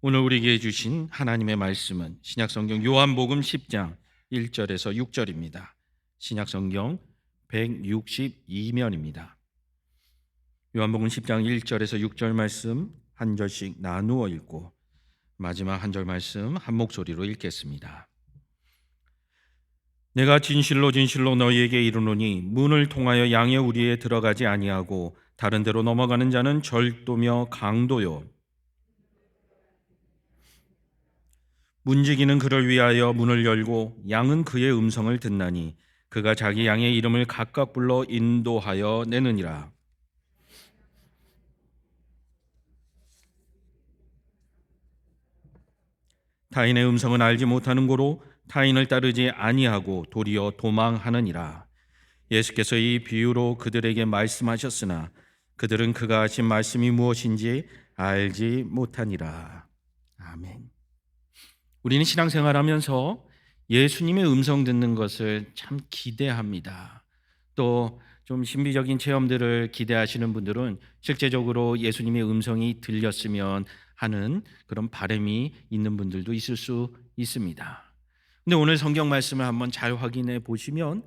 오늘 우리에게 주신 하나님의 말씀은 신약성경 요한복음 10장 1절에서 6절입니다. 신약성경 162면입니다. 요한복음 10장 1절에서 6절 말씀 한 절씩 나누어 읽고 마지막 한 절 말씀 한 목소리로 읽겠습니다. 내가 진실로 진실로 너희에게 이르노니 문을 통하여 양의 우리에 들어가지 아니하고 다른 데로 넘어가는 자는 절도며 강도요 문지기는 그를 위하여 문을 열고 양은 그의 음성을 듣나니 그가 자기 양의 이름을 각각 불러 인도하여 내느니라. 타인의 음성은 알지 못하는 고로 타인을 따르지 아니하고 도리어 도망하느니라. 예수께서 이 비유로 그들에게 말씀하셨으나 그들은 그가 하신 말씀이 무엇인지 알지 못하니라. 아멘. 우리는 신앙생활하면서 예수님의 음성 듣는 것을 참 기대합니다. 또 좀 신비적인 체험들을 기대하시는 분들은 실제적으로 예수님의 음성이 들렸으면 하는 그런 바람이 있는 분들도 있을 수 있습니다. 근데 오늘 성경 말씀을 한번 잘 확인해 보시면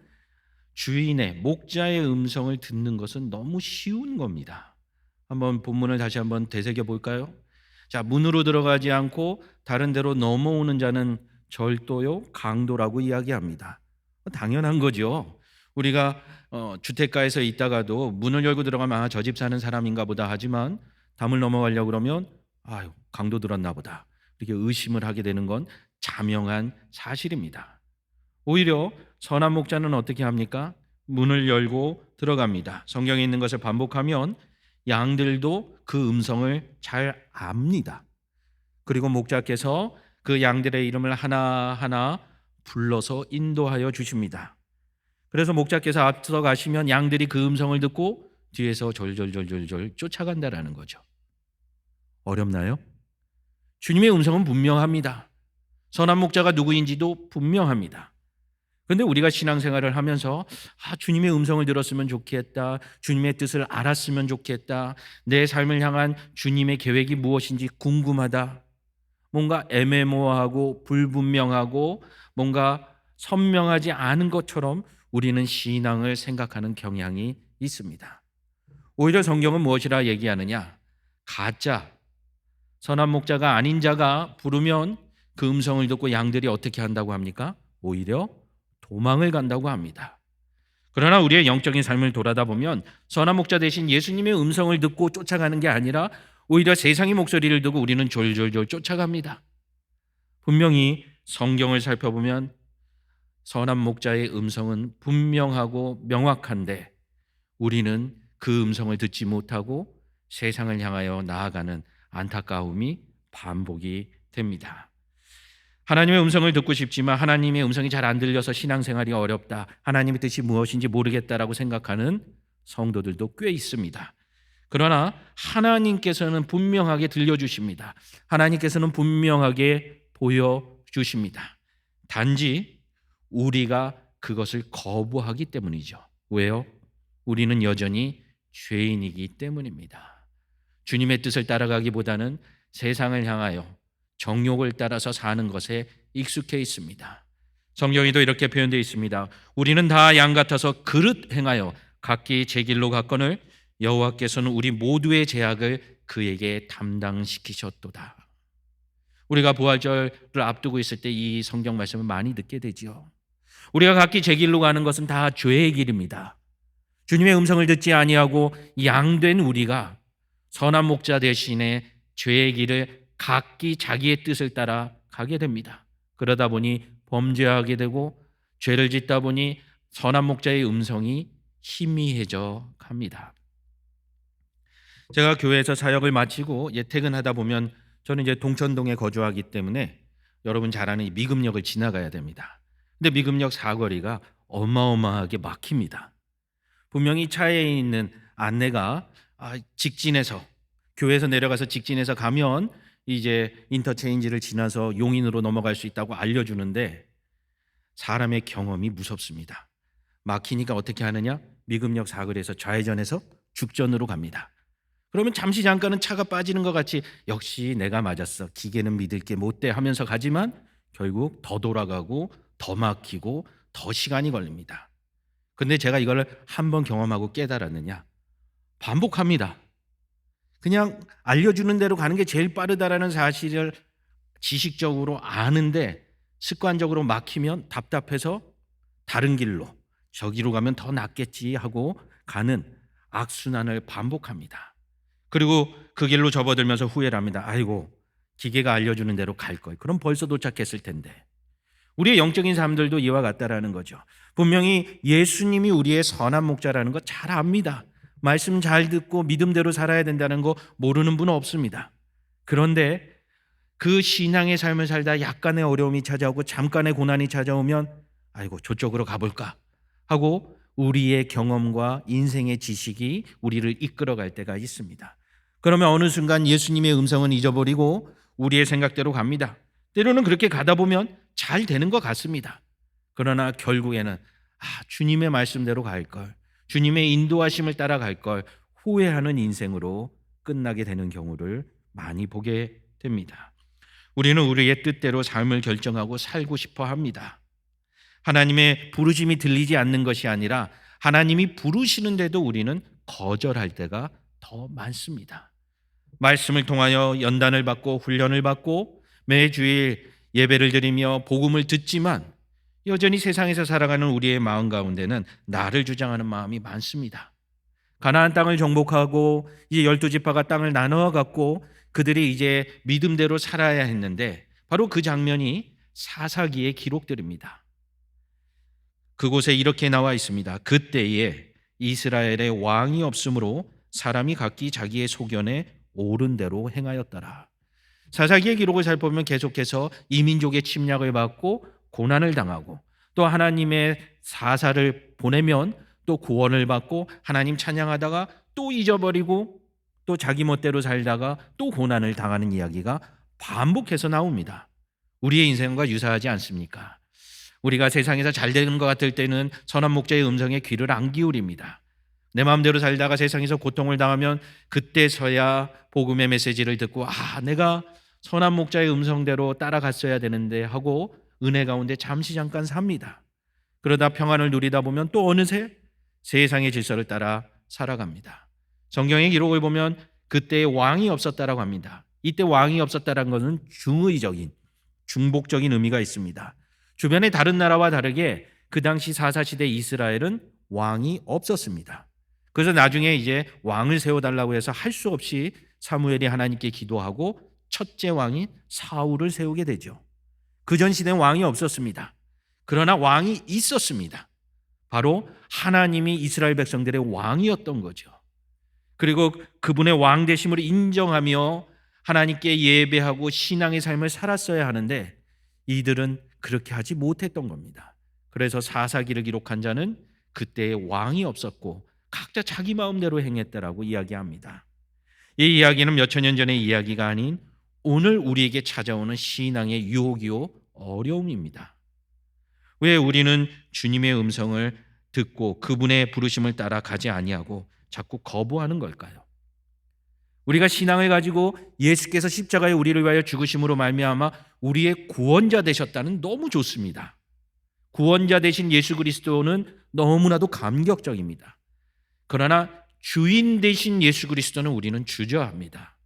주인의 목자의 음성을 듣는 것은 너무 쉬운 겁니다. 한번 본문을 다시 한번 되새겨 볼까요? 자, 문으로 들어가지 않고 다른 데로 넘어오는 자는 절도요, 강도라고 이야기합니다. 당연한 거죠. 우리가 주택가에서 있다가도 문을 열고 들어가면 저 집 사는 사람인가 보다 하지만 담을 넘어가려고 그러면 강도 들었나 보다. 이렇게 의심을 하게 되는 건 자명한 사실입니다. 오히려 선한 목자는 어떻게 합니까? 문을 열고 들어갑니다. 성경에 있는 것을 반복하면 양들도 그 음성을 잘 압니다. 그리고 목자께서 그 양들의 이름을 하나하나 불러서 인도하여 주십니다. 그래서 목자께서 앞서 가시면 양들이 그 음성을 듣고 뒤에서 졸졸졸졸 쫓아간다라는 거죠. 어렵나요? 주님의 음성은 분명합니다. 선한 목자가 누구인지도 분명합니다. 그런데 우리가 신앙생활을 하면서 주님의 음성을 들었으면 좋겠다, 주님의 뜻을 알았으면 좋겠다, 내 삶을 향한 주님의 계획이 무엇인지 궁금하다, 뭔가 애매모호하고 불분명하고 뭔가 선명하지 않은 것처럼 우리는 신앙을 생각하는 경향이 있습니다. 오히려 성경은 무엇이라 얘기하느냐? 가짜, 선한 목자가 아닌 자가 부르면 그 음성을 듣고 양들이 어떻게 한다고 합니까? 오히려 도망을 간다고 합니다. 그러나 우리의 영적인 삶을 돌아다 보면 선한 목자 대신 예수님의 음성을 듣고 쫓아가는 게 아니라 오히려 세상의 목소리를 듣고 우리는 졸졸졸 쫓아갑니다. 분명히 성경을 살펴보면 선한 목자의 음성은 분명하고 명확한데 우리는 그 음성을 듣지 못하고 세상을 향하여 나아가는 안타까움이 반복이 됩니다. 하나님의 음성을 듣고 싶지만 하나님의 음성이 잘 안 들려서 신앙생활이 어렵다, 하나님의 뜻이 무엇인지 모르겠다라고 생각하는 성도들도 꽤 있습니다. 그러나 하나님께서는 분명하게 들려주십니다. 하나님께서는 분명하게 보여주십니다. 단지 우리가 그것을 거부하기 때문이죠. 왜요? 우리는 여전히 죄인이기 때문입니다. 주님의 뜻을 따라가기보다는 세상을 향하여 정욕을 따라서 사는 것에 익숙해 있습니다. 성경에도 이렇게 표현되어 있습니다. 우리는 다 양 같아서 그릇 행하여 각기 제 길로 갔거늘 여호와께서는 우리 모두의 죄악을 그에게 담당시키셨도다. 우리가 부활절을 앞두고 있을 때 이 성경 말씀을 많이 듣게 되지요. 우리가 각기 제 길로 가는 것은 다 죄의 길입니다. 주님의 음성을 듣지 아니하고 양된 우리가 선한 목자 대신에 죄의 길을 각기 자기의 뜻을 따라 가게 됩니다. 그러다 보니 범죄하게 되고 죄를 짓다 보니 선한 목자의 음성이 희미해져 갑니다. 제가 교회에서 사역을 마치고 퇴근하다 보면 저는 이제 동천동에 거주하기 때문에 여러분 잘 아는 이 미금역을 지나가야 됩니다. 근데 미금역 사거리가 어마어마하게 막힙니다. 분명히 차에 있는 안내가 직진해서 교회에서 내려가서 직진해서 가면 이제 인터체인지를 지나서 용인으로 넘어갈 수 있다고 알려주는데 사람의 경험이 무섭습니다. 막히니까 어떻게 하느냐? 미금역 사거리에서 좌회전해서 죽전으로 갑니다. 그러면 잠시 잠깐은 차가 빠지는 것 같이 역시 내가 맞았어. 기계는 믿을 게 못돼 하면서 가지만 결국 더 돌아가고 더 막히고 더 시간이 걸립니다. 근데 제가 이걸 한번 경험하고 깨달았느냐? 반복합니다. 그냥 알려주는 대로 가는 게 제일 빠르다라는 사실을 지식적으로 아는데 습관적으로 막히면 답답해서 다른 길로 저기로 가면 더 낫겠지 하고 가는 악순환을 반복합니다. 그리고 그 길로 접어들면서 후회를 합니다. 아이고, 기계가 알려주는 대로 갈 걸. 그럼 벌써 도착했을 텐데. 우리의 영적인 삶들도 이와 같다라는 거죠. 분명히 예수님이 우리의 선한 목자라는 거 잘 압니다. 말씀 잘 듣고 믿음대로 살아야 된다는 거 모르는 분은 없습니다. 그런데 그 신앙의 삶을 살다 약간의 어려움이 찾아오고 잠깐의 고난이 찾아오면 아이고 저쪽으로 가볼까 하고 우리의 경험과 인생의 지식이 우리를 이끌어갈 때가 있습니다. 그러면 어느 순간 예수님의 음성은 잊어버리고 우리의 생각대로 갑니다. 때로는 그렇게 가다 보면 잘 되는 것 같습니다. 그러나 결국에는 주님의 말씀대로 갈 걸, 주님의 인도하심을 따라갈 걸 후회하는 인생으로 끝나게 되는 경우를 많이 보게 됩니다. 우리는 우리의 뜻대로 삶을 결정하고 살고 싶어 합니다. 하나님의 부르심이 들리지 않는 것이 아니라 하나님이 부르시는데도 우리는 거절할 때가 더 많습니다. 말씀을 통하여 연단을 받고 훈련을 받고 매주일 예배를 드리며 복음을 듣지만 여전히 세상에서 살아가는 우리의 마음 가운데는 나를 주장하는 마음이 많습니다. 가나안 땅을 정복하고 이제 12지파가 땅을 나누어 갖고 그들이 이제 믿음대로 살아야 했는데 바로 그 장면이 사사기에 기록됩니다. 그곳에 이렇게 나와 있습니다. 그때에 이스라엘의 왕이 없으므로 사람이 각기 자기의 소견에 옳은 대로 행하였더라. 사사기의 기록을 살펴보면 계속해서 이민족의 침략을 받고 고난을 당하고 또 하나님의 사사를 보내면 또 구원을 받고 하나님 찬양하다가 또 잊어버리고 또 자기 멋대로 살다가 또 고난을 당하는 이야기가 반복해서 나옵니다. 우리의 인생과 유사하지 않습니까? 우리가 세상에서 잘 되는 것 같을 때는 선한 목자의 음성에 귀를 안 기울입니다. 내 마음대로 살다가 세상에서 고통을 당하면 그때서야 복음의 메시지를 듣고 내가 선한 목자의 음성대로 따라갔어야 되는데 하고 은혜 가운데 잠시 잠깐 삽니다. 그러다 평안을 누리다 보면 또 어느새 세상의 질서를 따라 살아갑니다. 성경의 기록을 보면 그때 왕이 없었다라고 합니다. 이때 왕이 없었다는 것은 중의적인, 중복적인 의미가 있습니다. 주변의 다른 나라와 다르게 그 당시 사사시대 이스라엘은 왕이 없었습니다. 그래서 나중에 이제 왕을 세워달라고 해서 할 수 없이 사무엘이 하나님께 기도하고 첫째 왕인 사울을 세우게 되죠. 그전 시대는 왕이 없었습니다. 그러나 왕이 있었습니다. 바로 하나님이 이스라엘 백성들의 왕이었던 거죠. 그리고 그분의 왕 되심을 인정하며 하나님께 예배하고 신앙의 삶을 살았어야 하는데 이들은 그렇게 하지 못했던 겁니다. 그래서 사사기를 기록한 자는 그때의 왕이 없었고 각자 자기 마음대로 행했다라고 이야기합니다. 이 이야기는 몇천 년 전의 이야기가 아닌 오늘 우리에게 찾아오는 신앙의 유혹이요 어려움입니다. 왜 우리는 주님의 음성을 듣고 그분의 부르심을 따라 가지 아니하고 자꾸 거부하는 걸까요? 우리가 신앙을 가지고 예수께서 십자가에 우리를 위하여 죽으심으로 말미암아 우리의 구원자 되셨다는 너무 좋습니다. 구원자 되신 예수 그리스도는 너무나도 감격적입니다. 그러나 주인 되신 예수 그리스도는 우리는 주저합니다.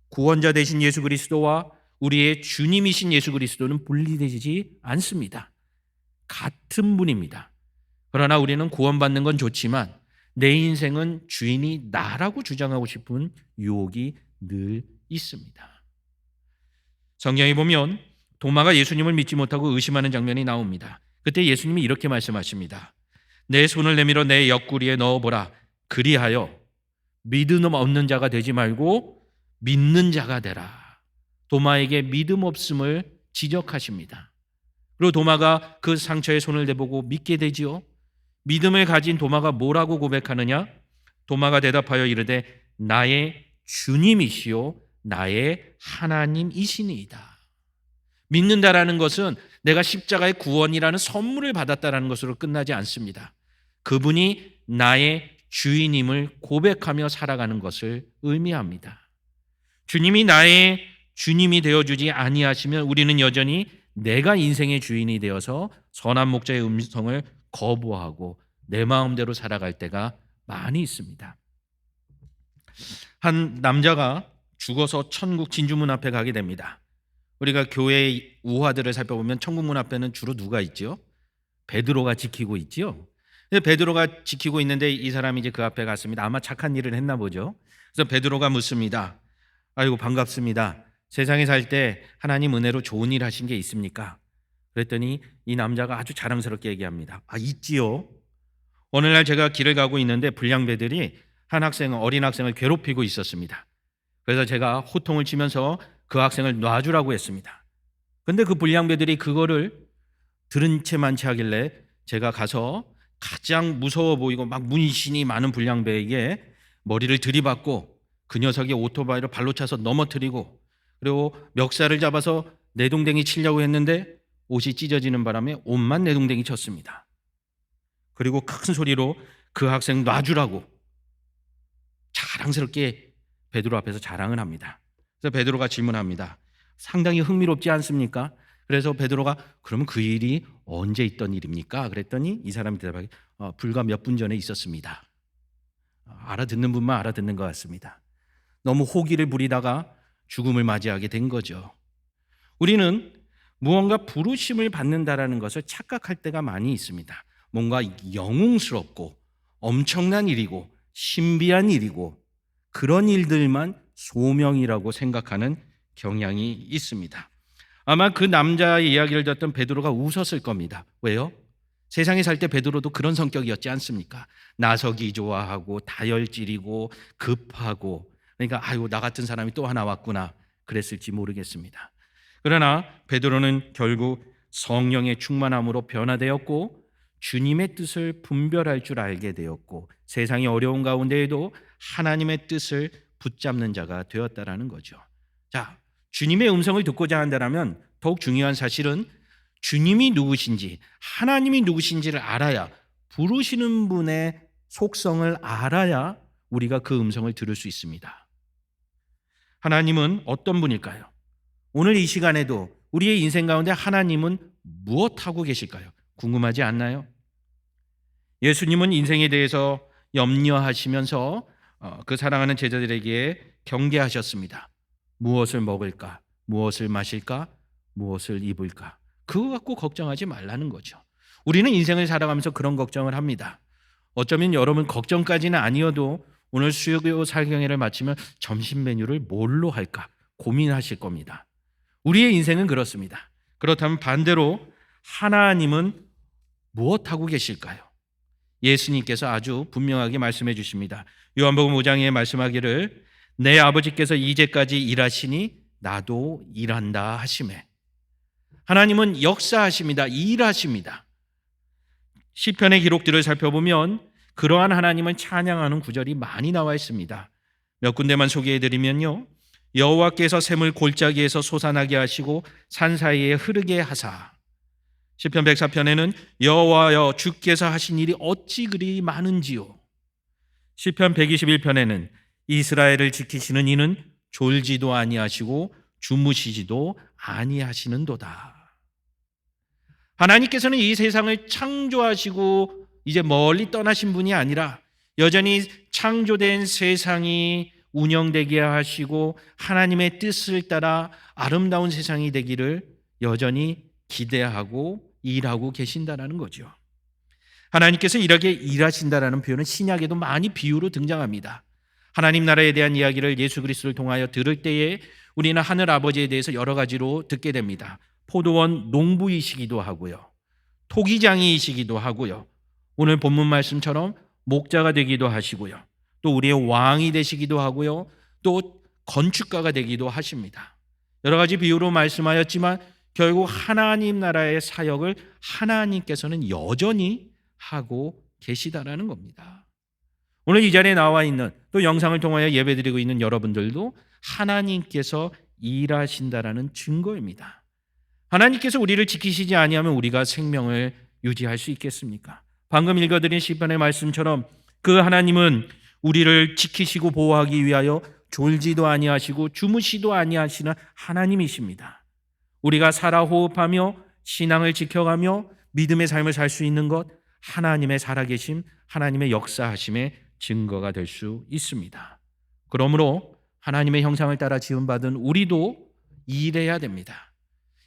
구원자 되신 예수 그리스도와 우리의 주님이신 예수 그리스도는 분리되지 않습니다. 같은 분입니다. 그러나 우리는 구원받는 건 좋지만 내 인생은 주인이 나라고 주장하고 싶은 유혹이 늘 있습니다. 성경에 보면 도마가 예수님을 믿지 못하고 의심하는 장면이 나옵니다. 그때 예수님이 이렇게 말씀하십니다. 내 손을 내밀어 내 옆구리에 넣어보라. 그리하여 믿음 없는 자가 되지 말고 믿는 자가 되라. 도마에게 믿음 없음을 지적하십니다. 그리고 도마가 그 상처에 손을 대보고 믿게 되지요. 믿음을 가진 도마가 뭐라고 고백하느냐? 도마가 대답하여 이르되 나의 주님이시요 나의 하나님이시니이다. 믿는다라는 것은 내가 십자가의 구원이라는 선물을 받았다라는 것으로 끝나지 않습니다. 그분이 나의 주인임을 고백하며 살아가는 것을 의미합니다. 주님이 나의 주님이 되어주지 아니하시면 우리는 여전히 내가 인생의 주인이 되어서 선한 목자의 음성을 거부하고 내 마음대로 살아갈 때가 많이 있습니다. 한 남자가 죽어서 천국 진주문 앞에 가게 됩니다. 우리가 교회의 우화들을 살펴보면 천국문 앞에는 주로 누가 있죠? 베드로가 지키고 있죠. 베드로가 지키고 있는데 이 사람이 이제 그 앞에 갔습니다. 아마 착한 일을 했나 보죠. 그래서 베드로가 묻습니다. 아이고 반갑습니다. 세상에 살 때 하나님 은혜로 좋은 일 하신 게 있습니까? 그랬더니 이 남자가 아주 자랑스럽게 얘기합니다. 있지요. 어느 날 제가 길을 가고 있는데 불량배들이 어린 학생을 괴롭히고 있었습니다. 그래서 제가 호통을 치면서 그 학생을 놔주라고 했습니다. 근데 그 불량배들이 그거를 들은 채만 채 하길래 제가 가서 가장 무서워 보이고 막 문신이 많은 불량배에게 머리를 들이받고 그 녀석이 오토바이로 발로 차서 넘어뜨리고 그리고 멱살을 잡아서 내동댕이 치려고 했는데 옷이 찢어지는 바람에 옷만 내동댕이 쳤습니다. 그리고 큰 소리로 그 학생 놔주라고 자랑스럽게 베드로 앞에서 자랑을 합니다. 그래서 베드로가 질문합니다. 상당히 흥미롭지 않습니까? 그래서 베드로가 그러면 그 일이 언제 있던 일입니까? 그랬더니 이 사람이 대답하기 불과 몇 분 전에 있었습니다. 알아듣는 분만 알아듣는 것 같습니다. 너무 호기를 부리다가 죽음을 맞이하게 된 거죠. 우리는 무언가 부르심을 받는다라는 것을 착각할 때가 많이 있습니다. 뭔가 영웅스럽고 엄청난 일이고 신비한 일이고 그런 일들만 소명이라고 생각하는 경향이 있습니다. 아마 그 남자의 이야기를 듣던 베드로가 웃었을 겁니다. 왜요? 세상에 살 때 베드로도 그런 성격이었지 않습니까? 나서기 좋아하고 다혈질이고 급하고 그러니까 아이고 나 같은 사람이 또 하나 왔구나 그랬을지 모르겠습니다. 그러나 베드로는 결국 성령의 충만함으로 변화되었고 주님의 뜻을 분별할 줄 알게 되었고 세상이 어려운 가운데에도 하나님의 뜻을 붙잡는 자가 되었다라는 거죠. 자, 주님의 음성을 듣고자 한다면 더욱 중요한 사실은 주님이 누구신지 하나님이 누구신지를 알아야 부르시는 분의 속성을 알아야 우리가 그 음성을 들을 수 있습니다. 하나님은 어떤 분일까요? 오늘 이 시간에도 우리의 인생 가운데 하나님은 무엇하고 계실까요? 궁금하지 않나요? 예수님은 인생에 대해서 염려하시면서 그 사랑하는 제자들에게 경계하셨습니다. 무엇을 먹을까? 무엇을 마실까? 무엇을 입을까? 그거 갖고 걱정하지 말라는 거죠. 우리는 인생을 살아가면서 그런 걱정을 합니다. 어쩌면 여러분 걱정까지는 아니어도 오늘 수요 살경회를 마치면 점심 메뉴를 뭘로 할까 고민하실 겁니다. 우리의 인생은 그렇습니다. 그렇다면 반대로 하나님은 무엇하고 계실까요? 예수님께서 아주 분명하게 말씀해 주십니다. 요한복음 5장에 말씀하기를 내 아버지께서 이제까지 일하시니 나도 일한다 하시매. 하나님은 역사하십니다. 일하십니다. 시편의 기록들을 살펴보면 그러한 하나님을 찬양하는 구절이 많이 나와 있습니다. 몇 군데만 소개해 드리면요. 여호와께서 샘을 골짜기에서 솟아나게 하시고 산 사이에 흐르게 하사. 시편 104편에는 여호와여 주께서 하신 일이 어찌 그리 많은지요. 시편 121편에는 이스라엘을 지키시는 이는 졸지도 아니하시고 주무시지도 아니하시는도다. 하나님께서는 이 세상을 창조하시고 이제 멀리 떠나신 분이 아니라 여전히 창조된 세상이 운영되게 하시고 하나님의 뜻을 따라 아름다운 세상이 되기를 여전히 기대하고 일하고 계신다라는 거죠. 하나님께서 이렇게 일하신다라는 표현은 신약에도 많이 비유로 등장합니다. 하나님 나라에 대한 이야기를 예수 그리스도를 통하여 들을 때에 우리는 하늘 아버지에 대해서 여러 가지로 듣게 됩니다. 포도원 농부이시기도 하고요. 토기장이시기도 하고요. 오늘 본문 말씀처럼 목자가 되기도 하시고요. 또 우리의 왕이 되시기도 하고요. 또 건축가가 되기도 하십니다. 여러 가지 비유로 말씀하였지만 결국 하나님 나라의 사역을 하나님께서는 여전히 하고 계시다라는 겁니다. 오늘 이 자리에 나와 있는 또 영상을 통하여 예배드리고 있는 여러분들도 하나님께서 일하신다라는 증거입니다. 하나님께서 우리를 지키시지 아니하면 우리가 생명을 유지할 수 있겠습니까? 방금 읽어드린 시편의 말씀처럼 그 하나님은 우리를 지키시고 보호하기 위하여 졸지도 아니하시고 주무시도 아니하시는 하나님이십니다. 우리가 살아 호흡하며 신앙을 지켜가며 믿음의 삶을 살 수 있는 것, 하나님의 살아계심, 하나님의 역사하심의 증거가 될 수 있습니다. 그러므로 하나님의 형상을 따라 지음받은 우리도 일해야 됩니다.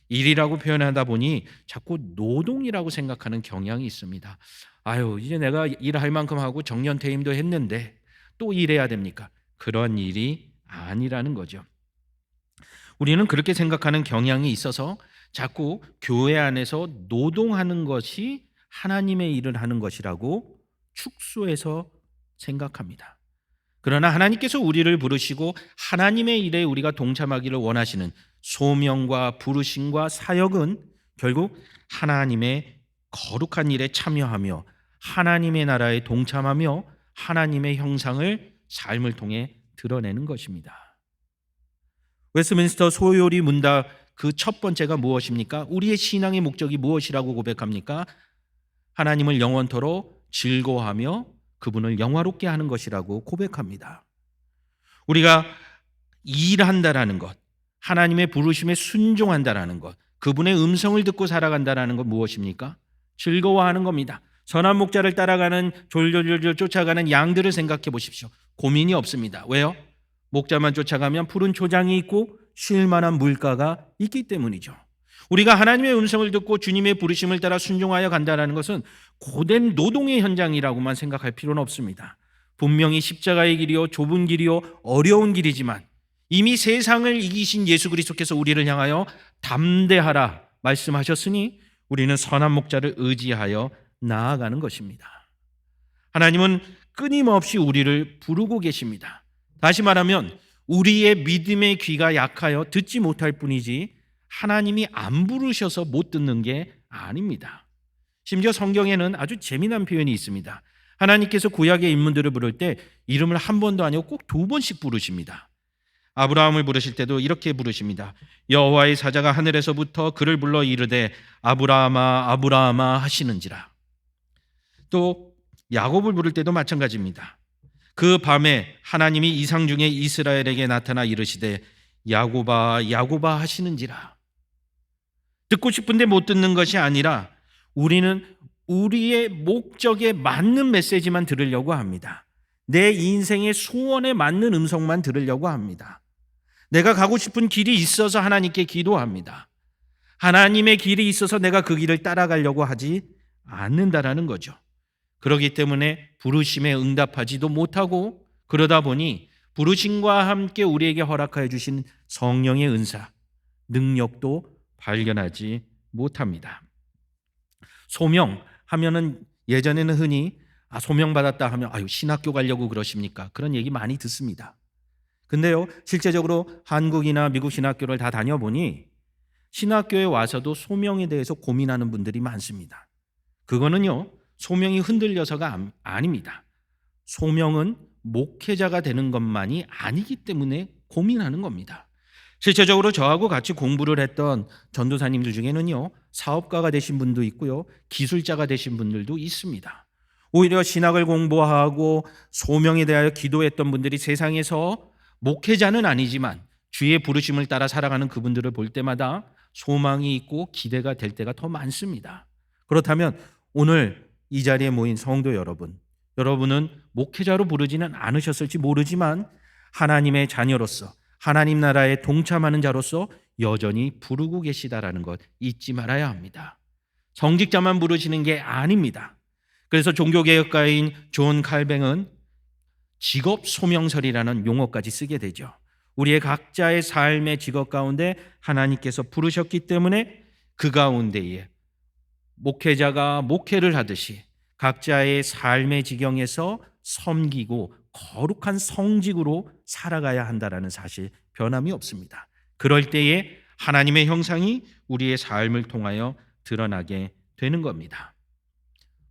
일이라고 표현하다 보니 자꾸 노동이라고 생각하는 경향이 있습니다. 아유, 이제 내가 일할 만큼 하고 정년퇴임도 했는데 또 일해야 됩니까? 그런 일이 아니라는 거죠. 우리는 그렇게 생각하는 경향이 있어서 자꾸 교회 안에서 노동하는 것이 하나님의 일을 하는 것이라고 축소해서 생각합니다. 그러나 하나님께서 우리를 부르시고 하나님의 일에 우리가 동참하기를 원하시는 소명과 부르심과 사역은 결국 하나님의 거룩한 일에 참여하며 하나님의 나라에 동참하며 하나님의 형상을 삶을 통해 드러내는 것입니다. 웨스트민스터 소요리 문답 그 첫 번째가 무엇입니까? 우리의 신앙의 목적이 무엇이라고 고백합니까? 하나님을 영원토록 즐거워하며 그분을 영화롭게 하는 것이라고 고백합니다. 우리가 일한다라는 것, 하나님의 부르심에 순종한다라는 것, 그분의 음성을 듣고 살아간다라는 것 무엇입니까? 즐거워하는 겁니다. 선한 목자를 따라가는 졸졸졸 쫓아가는 양들을 생각해 보십시오. 고민이 없습니다. 왜요? 목자만 쫓아가면 푸른 초장이 있고 쉴 만한 물가가 있기 때문이죠. 우리가 하나님의 음성을 듣고 주님의 부르심을 따라 순종하여 간다는 것은 고된 노동의 현장이라고만 생각할 필요는 없습니다. 분명히 십자가의 길이요 좁은 길이요 어려운 길이지만 이미 세상을 이기신 예수 그리스도께서 우리를 향하여 담대하라 말씀하셨으니 우리는 선한 목자를 의지하여 나아가는 것입니다. 하나님은 끊임없이 우리를 부르고 계십니다. 다시 말하면 우리의 믿음의 귀가 약하여 듣지 못할 뿐이지 하나님이 안 부르셔서 못 듣는 게 아닙니다. 심지어 성경에는 아주 재미난 표현이 있습니다. 하나님께서 구약의 인물들을 부를 때 이름을 한 번도 아니고 꼭 두 번씩 부르십니다. 아브라함을 부르실 때도 이렇게 부르십니다. 여호와의 사자가 하늘에서부터 그를 불러 이르되 아브라함아 아브라함아 하시는지라. 또 야곱을 부를 때도 마찬가지입니다. 그 밤에 하나님이 이상 중에 이스라엘에게 나타나 이르시되 야곱아 야곱아 하시는지라. 듣고 싶은데 못 듣는 것이 아니라 우리는 우리의 목적에 맞는 메시지만 들으려고 합니다. 내 인생의 소원에 맞는 음성만 들으려고 합니다. 내가 가고 싶은 길이 있어서 하나님께 기도합니다. 하나님의 길이 있어서 내가 그 길을 따라가려고 하지 않는다라는 거죠. 그렇기 때문에 부르심에 응답하지도 못하고 그러다 보니 부르심과 함께 우리에게 허락하여 주신 성령의 은사, 능력도 발견하지 못합니다. 소명하면은 예전에는 흔히 소명받았다 하면 신학교 가려고 그러십니까? 그런 얘기 많이 듣습니다. 근데요, 실제적으로 한국이나 미국 신학교를 다 다녀보니 신학교에 와서도 소명에 대해서 고민하는 분들이 많습니다. 그거는요, 소명이 흔들려서가 아닙니다. 소명은 목회자가 되는 것만이 아니기 때문에 고민하는 겁니다. 실제적으로 저하고 같이 공부를 했던 전도사님들 중에는요, 사업가가 되신 분도 있고요, 기술자가 되신 분들도 있습니다. 오히려 신학을 공부하고 소명에 대하여 기도했던 분들이 세상에서 목회자는 아니지만 주의 부르심을 따라 살아가는 그분들을 볼 때마다 소망이 있고 기대가 될 때가 더 많습니다. 그렇다면 오늘 이 자리에 모인 성도 여러분은 목회자로 부르지는 않으셨을지 모르지만 하나님의 자녀로서 하나님 나라에 동참하는 자로서 여전히 부르고 계시다라는 것 잊지 말아야 합니다. 성직자만 부르시는 게 아닙니다. 그래서 종교개혁가인 존 칼뱅은 직업 소명설이라는 용어까지 쓰게 되죠. 우리의 각자의 삶의 직업 가운데 하나님께서 부르셨기 때문에 그 가운데에 목회자가 목회를 하듯이 각자의 삶의 지경에서 섬기고 거룩한 성직으로 살아가야 한다는 사실 변함이 없습니다. 그럴 때에 하나님의 형상이 우리의 삶을 통하여 드러나게 되는 겁니다.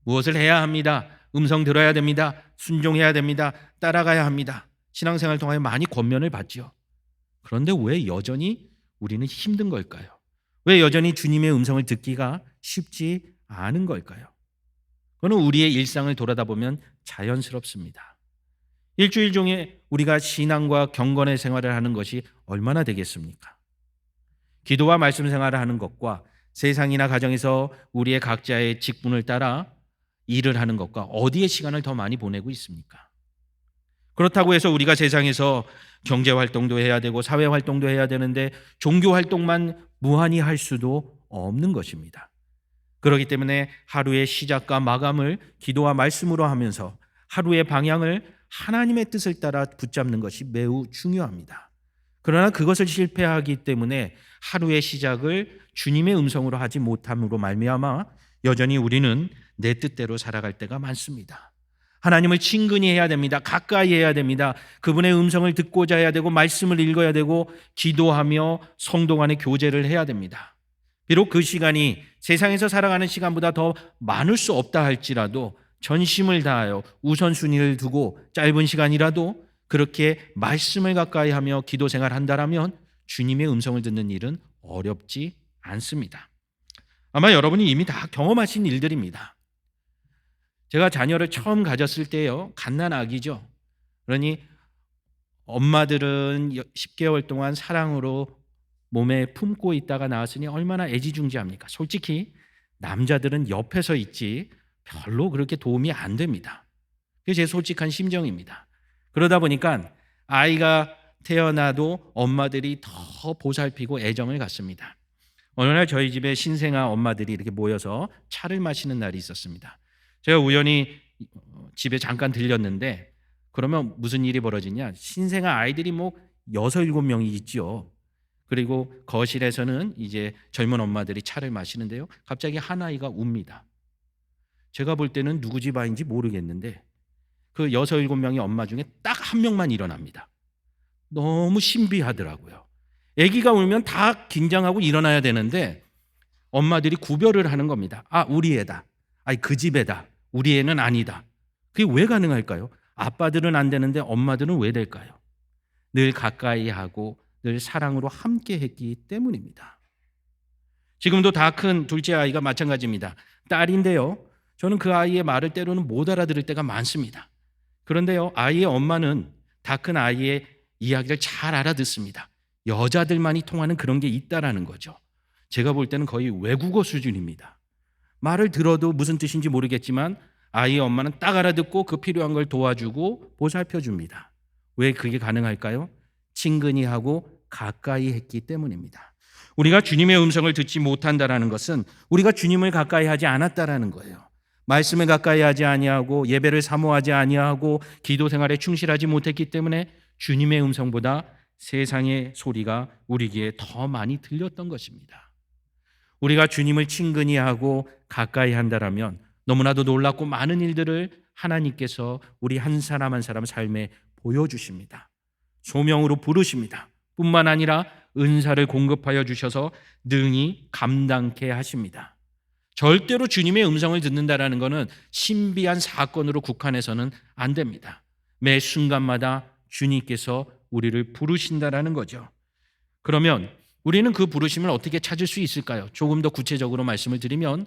무엇을 해야 합니다. 음성 들어야 됩니다. 순종해야 됩니다. 따라가야 합니다. 신앙생활을 통하여 많이 권면을 받죠. 그런데 왜 여전히 우리는 힘든 걸까요? 왜 여전히 주님의 음성을 듣기가 쉽지 않은 걸까요? 그거는 우리의 일상을 돌아다보면 자연스럽습니다. 일주일 중에 우리가 신앙과 경건의 생활을 하는 것이 얼마나 되겠습니까? 기도와 말씀 생활을 하는 것과 세상이나 가정에서 우리의 각자의 직분을 따라 일을 하는 것과 어디에 시간을 더 많이 보내고 있습니까? 그렇다고 해서 우리가 세상에서 경제 활동도 해야 되고 사회 활동도 해야 되는데 종교 활동만 무한히 할 수도 없는 것입니다. 그렇기 때문에 하루의 시작과 마감을 기도와 말씀으로 하면서 하루의 방향을 하나님의 뜻을 따라 붙잡는 것이 매우 중요합니다. 그러나 그것을 실패하기 때문에 하루의 시작을 주님의 음성으로 하지 못함으로 말미암아 여전히 우리는 내 뜻대로 살아갈 때가 많습니다. 하나님을 친근히 해야 됩니다. 가까이 해야 됩니다. 그분의 음성을 듣고자 해야 되고 말씀을 읽어야 되고 기도하며 성도 간의 교제를 해야 됩니다. 비록 그 시간이 세상에서 살아가는 시간보다 더 많을 수 없다 할지라도 전심을 다하여 우선순위를 두고 짧은 시간이라도 그렇게 말씀을 가까이 하며 기도 생활한다라면 주님의 음성을 듣는 일은 어렵지 않습니다. 아마 여러분이 이미 다 경험하신 일들입니다. 제가 자녀를 처음 가졌을 때요, 갓난아기죠. 그러니 엄마들은 10개월 동안 사랑으로 몸에 품고 있다가 나왔으니 얼마나 애지중지합니까? 솔직히 남자들은 옆에서 있지 별로 그렇게 도움이 안 됩니다. 그게 제 솔직한 심정입니다. 그러다 보니까 아이가 태어나도 엄마들이 더 보살피고 애정을 갖습니다. 어느 날 저희 집에 신생아 엄마들이 이렇게 모여서 차를 마시는 날이 있었습니다. 제가 우연히 집에 잠깐 들렸는데 그러면 무슨 일이 벌어지냐? 신생아 아이들이 뭐 6, 7명이 있죠. 그리고 거실에서는 이제 젊은 엄마들이 차를 마시는데요. 갑자기 한 아이가 웁니다. 제가 볼 때는 누구 집 아이인지 모르겠는데 그 6, 7명의 엄마 중에 딱 한 명만 일어납니다. 너무 신비하더라고요. 아기가 울면 다 긴장하고 일어나야 되는데 엄마들이 구별을 하는 겁니다. 아, 우리 애다. 아니, 그 집 애다. 우리 애는 아니다. 그게 왜 가능할까요? 아빠들은 안 되는데 엄마들은 왜 될까요? 늘 가까이 하고 늘 사랑으로 함께 했기 때문입니다. 지금도 다 큰 둘째 아이가 마찬가지입니다. 딸인데요. 저는 그 아이의 말을 때로는 못 알아들을 때가 많습니다. 그런데요, 아이의 엄마는 다 큰 아이의 이야기를 잘 알아듣습니다. 여자들만이 통하는 그런 게 있다라는 거죠. 제가 볼 때는 거의 외국어 수준입니다. 말을 들어도 무슨 뜻인지 모르겠지만 아이의 엄마는 딱 알아듣고 그 필요한 걸 도와주고 보살펴 줍니다. 왜 그게 가능할까요? 친근히 하고 가까이 했기 때문입니다. 우리가 주님의 음성을 듣지 못한다라는 것은 우리가 주님을 가까이 하지 않았다라는 거예요. 말씀을 가까이 하지 아니하고 예배를 사모하지 아니하고 기도 생활에 충실하지 못했기 때문에 주님의 음성보다 세상의 소리가 우리 귀에 더 많이 들렸던 것입니다. 우리가 주님을 친근히 하고 가까이 한다라면 너무나도 놀랍고 많은 일들을 하나님께서 우리 한 사람 한 사람 삶에 보여주십니다. 소명으로 부르십니다. 뿐만 아니라 은사를 공급하여 주셔서 능히 감당케 하십니다. 절대로 주님의 음성을 듣는다라는 것은 신비한 사건으로 국한해서는 안 됩니다. 매 순간마다 주님께서 우리를 부르신다라는 거죠. 그러면 우리는 그 부르심을 어떻게 찾을 수 있을까요? 조금 더 구체적으로 말씀을 드리면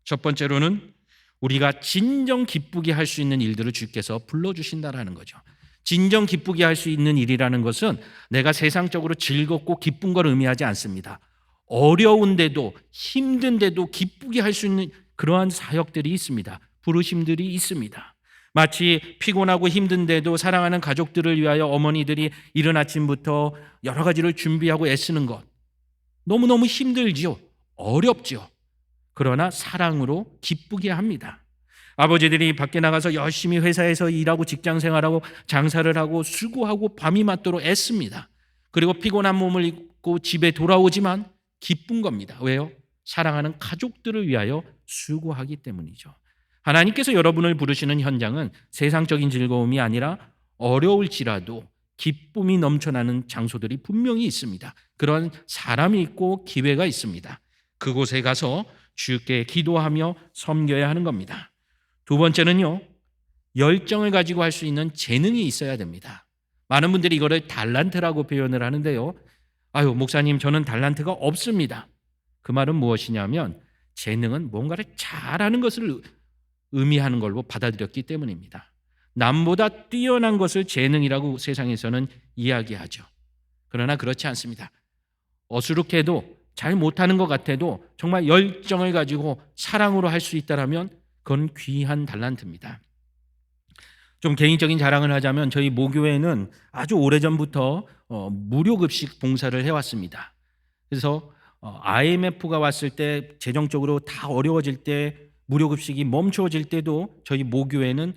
첫 번째로는 우리가 진정 기쁘게 할 수 있는 일들을 주께서 불러주신다라는 거죠. 진정 기쁘게 할 수 있는 일이라는 것은 내가 세상적으로 즐겁고 기쁜 걸 의미하지 않습니다. 어려운데도 힘든데도 기쁘게 할 수 있는 그러한 사역들이 있습니다. 부르심들이 있습니다. 마치 피곤하고 힘든데도 사랑하는 가족들을 위하여 어머니들이 이른 아침부터 여러 가지를 준비하고 애쓰는 것 너무너무 힘들지요. 어렵지요. 그러나 사랑으로 기쁘게 합니다. 아버지들이 밖에 나가서 열심히 회사에서 일하고 직장 생활하고 장사를 하고 수고하고 밤이 맞도록 애씁니다. 그리고 피곤한 몸을 입고 집에 돌아오지만 기쁜 겁니다. 왜요? 사랑하는 가족들을 위하여 수고하기 때문이죠. 하나님께서 여러분을 부르시는 현장은 세상적인 즐거움이 아니라 어려울지라도 기쁨이 넘쳐나는 장소들이 분명히 있습니다. 그런 사람이 있고 기회가 있습니다. 그곳에 가서 주께 기도하며 섬겨야 하는 겁니다. 두 번째는요, 열정을 가지고 할 수 있는 재능이 있어야 됩니다. 많은 분들이 이거를 달란트라고 표현을 하는데요. 아유, 목사님, 저는 달란트가 없습니다. 그 말은 무엇이냐면 재능은 뭔가를 잘하는 것을 의미하는 걸로 받아들였기 때문입니다. 남보다 뛰어난 것을 재능이라고 세상에서는 이야기하죠. 그러나 그렇지 않습니다. 어수룩해도 잘 못하는 것 같아도 정말 열정을 가지고 사랑으로 할 수 있다면 그건 귀한 달란트입니다. 좀 개인적인 자랑을 하자면 저희 모교회는 아주 오래전부터 무료급식 봉사를 해왔습니다. 그래서 IMF가 왔을 때 재정적으로 다 어려워질 때 무료급식이 멈추어질 때도 저희 모교회는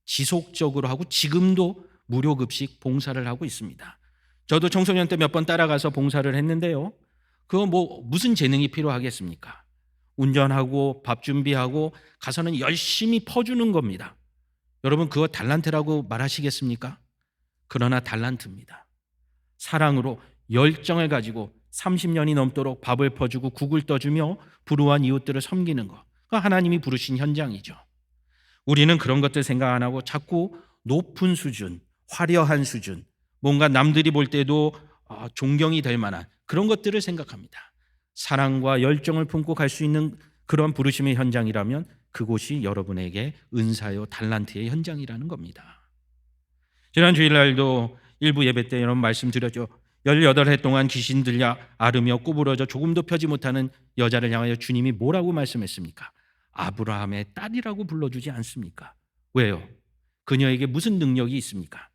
지속적으로 하고 지금도 무료급식 봉사를 하고 있습니다. 저도 청소년 때 몇 번 따라가서 봉사를 했는데요. 그거 무슨 재능이 필요하겠습니까? 운전하고 밥 준비하고 가서는 열심히 퍼주는 겁니다. 여러분 그거 달란트라고 말하시겠습니까? 그러나 달란트입니다. 사랑으로 열정을 가지고 30년이 넘도록 밥을 퍼주고 국을 떠주며 불우한 이웃들을 섬기는 것, 그 하나님이 부르신 현장이죠. 우리는 그런 것들 생각 안 하고 자꾸 높은 수준, 화려한 수준, 뭔가 남들이 볼 때도 존경이 될 만한 그런 것들을 생각합니다. 사랑과 열정을 품고 갈 수 있는 그런 부르심의 현장이라면 그곳이 여러분에게 은사요 달란트의 현장이라는 겁니다. 지난 주일날도 일부 예배 때 여러분 말씀드렸죠. 18해 동안 귀신 들려 앓으며 구부러져 조금도 펴지 못하는 여자를 향하여 주님이 뭐라고 말씀했습니까? 아브라함의 딸이라고 불러주지 않습니까? 왜요? 그녀에게 무슨 능력이 있습니까?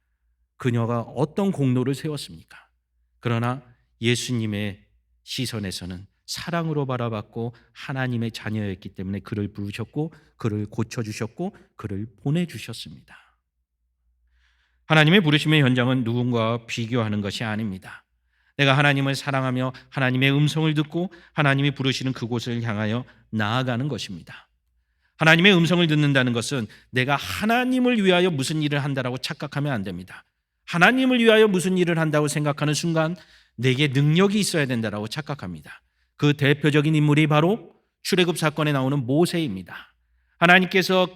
그녀가 어떤 공로를 세웠습니까? 그러나 예수님의 시선에서는 사랑으로 바라봤고 하나님의 자녀였기 때문에 그를 부르셨고 그를 고쳐주셨고 그를 보내주셨습니다. 하나님의 부르심의 현장은 누군가와 비교하는 것이 아닙니다. 내가 하나님을 사랑하며 하나님의 음성을 듣고 하나님이 부르시는 그곳을 향하여 나아가는 것입니다. 하나님의 음성을 듣는다는 것은 내가 하나님을 위하여 무슨 일을 한다라고 착각하면 안 됩니다. 하나님을 위하여 무슨 일을 한다고 생각하는 순간 내게 능력이 있어야 된다라고 착각합니다. 그 대표적인 인물이 바로 출애굽 사건에 나오는 모세입니다. 하나님께서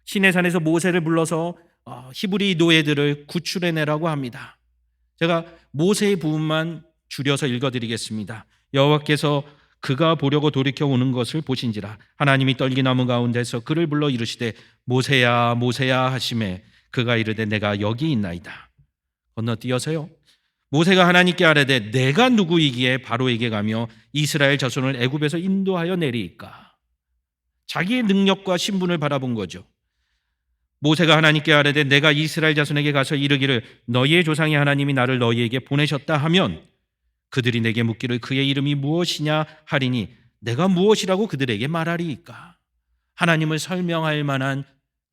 시내산에서 모세를 불러서 히브리 노예들을 구출해내라고 합니다. 제가 모세의 부분만 줄여서 읽어드리겠습니다. 여호와께서 그가 보려고 돌이켜 오는 것을 보신지라 하나님이 떨기나무 가운데서 그를 불러 이르시되 모세야 모세야 하시매 그가 이르되 내가 여기 있나이다. 건너뛰어서요. 모세가 하나님께 아뢰되 내가 누구이기에 바로에게 가며 이스라엘 자손을 애굽에서 인도하여 내리이까. 자기의 능력과 신분을 바라본 거죠. 모세가 하나님께 아뢰되 내가 이스라엘 자손에게 가서 이르기를 너희의 조상의 하나님이 나를 너희에게 보내셨다 하면 그들이 내게 묻기를 그의 이름이 무엇이냐 하리니 내가 무엇이라고 그들에게 말하리이까. 하나님을 설명할 만한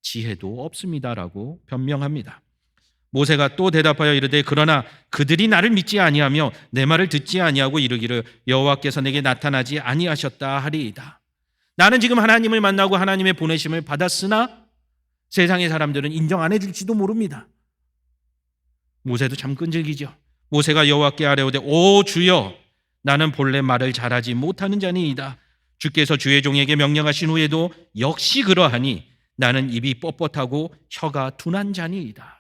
지혜도 없습니다라고 변명합니다. 모세가 또 대답하여 이르되 그러나 그들이 나를 믿지 아니하며 내 말을 듣지 아니하고 이르기를 여호와께서 내게 나타나지 아니하셨다 하리이다. 나는 지금 하나님을 만나고 하나님의 보내심을 받았으나 세상의 사람들은 인정 안 해줄지도 모릅니다. 모세도 참 끈질기죠. 모세가 여호와께 아뢰오되 오 주여 나는 본래 말을 잘하지 못하는 자니이다. 주께서 주의 종에게 명령하신 후에도 역시 그러하니 나는 입이 뻣뻣하고 혀가 둔한 자니이다.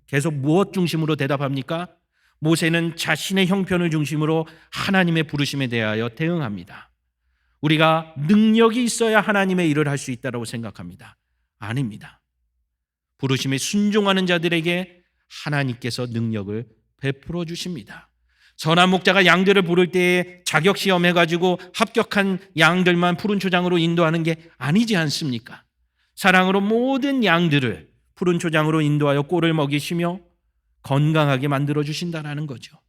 계속 무엇 중심으로 대답합니까? 모세는 자신의 형편을 중심으로 하나님의 부르심에 대하여 대응합니다. 우리가 능력이 있어야 하나님의 일을 할 수 있다고 생각합니다. 아닙니다. 부르심에 순종하는 자들에게 하나님께서 능력을 베풀어 주십니다. 선한 목자가 양들을 부를 때에 자격시험 해가지고 합격한 양들만 푸른 초장으로 인도하는 게 아니지 않습니까? 사랑으로 모든 양들을 푸른 초장으로 인도하여 꼴을 먹이시며 건강하게 만들어 주신다는 거죠.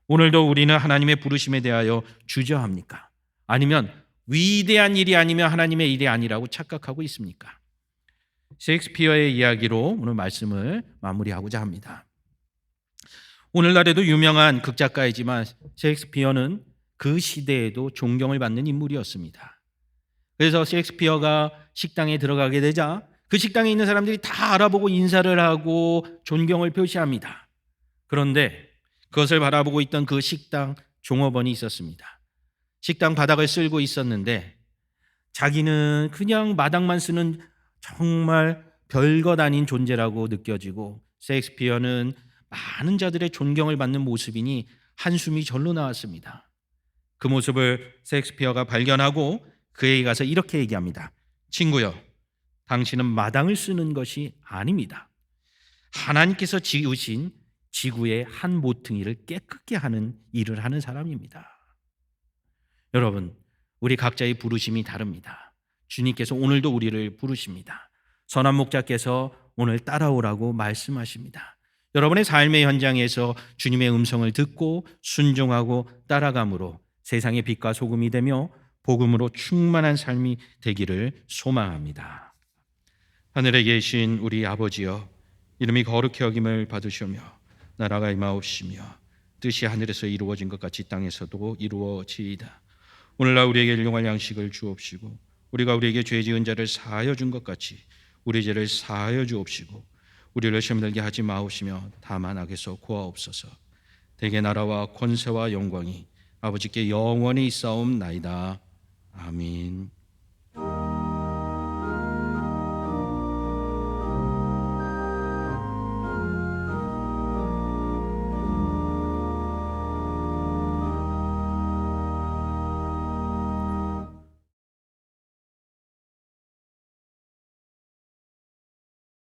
오늘도 우리는 하나님의 부르심에 대하여 주저합니까? 아니면 위대한 일이 아니면 하나님의 일이 아니라고 착각하고 있습니까? 셰익스피어의 이야기로 오늘 말씀을 마무리하고자 합니다. 오늘날에도 유명한 극작가이지만 셰익스피어는 그 시대에도 존경을 받는 인물이었습니다. 그래서 셰익스피어가 식당에 들어가게 되자 그 식당에 있는 사람들이 다 알아보고 인사를 하고 존경을 표시합니다. 그런데 그것을 바라보고 있던 그 식당 종업원이 있었습니다. 식당 바닥을 쓸고 있었는데 자기는 그냥 마당만 쓰는 정말 별것 아닌 존재라고 느껴지고 셰익스피어는 많은 자들의 존경을 받는 모습이니 한숨이 절로 나왔습니다. 그 모습을 셰익스피어가 발견하고 그에게 가서 이렇게 얘기합니다. 친구여, 당신은 마당을 쓰는 것이 아닙니다. 하나님께서 지으신 지구의 한 모퉁이를 깨끗게 하는 일을 하는 사람입니다. 여러분, 우리 각자의 부르심이 다릅니다. 주님께서 오늘도 우리를 부르십니다. 선한 목자께서 오늘 따라오라고 말씀하십니다. 여러분의 삶의 현장에서 주님의 음성을 듣고 순종하고 따라감으로 세상의 빛과 소금이 되며 복음으로 충만한 삶이 되기를 소망합니다. 하늘에 계신 우리 아버지여, 이름이 거룩히 여김을 받으시며 나라가 임하옵시며 뜻이 하늘에서 이루어진 것 같이 땅에서도 이루어지이다. 오늘날 우리에게 일용할 양식을 주옵시고 우리가 우리에게 죄 지은 자를 사하여 준 것 같이 우리 죄를 사하여 주옵시고 우리를 시험 들게 하지 마옵시며 다만 악에서 구하옵소서. 대개 나라와 권세와 영광이 아버지께 영원히 있사옵나이다. 아멘.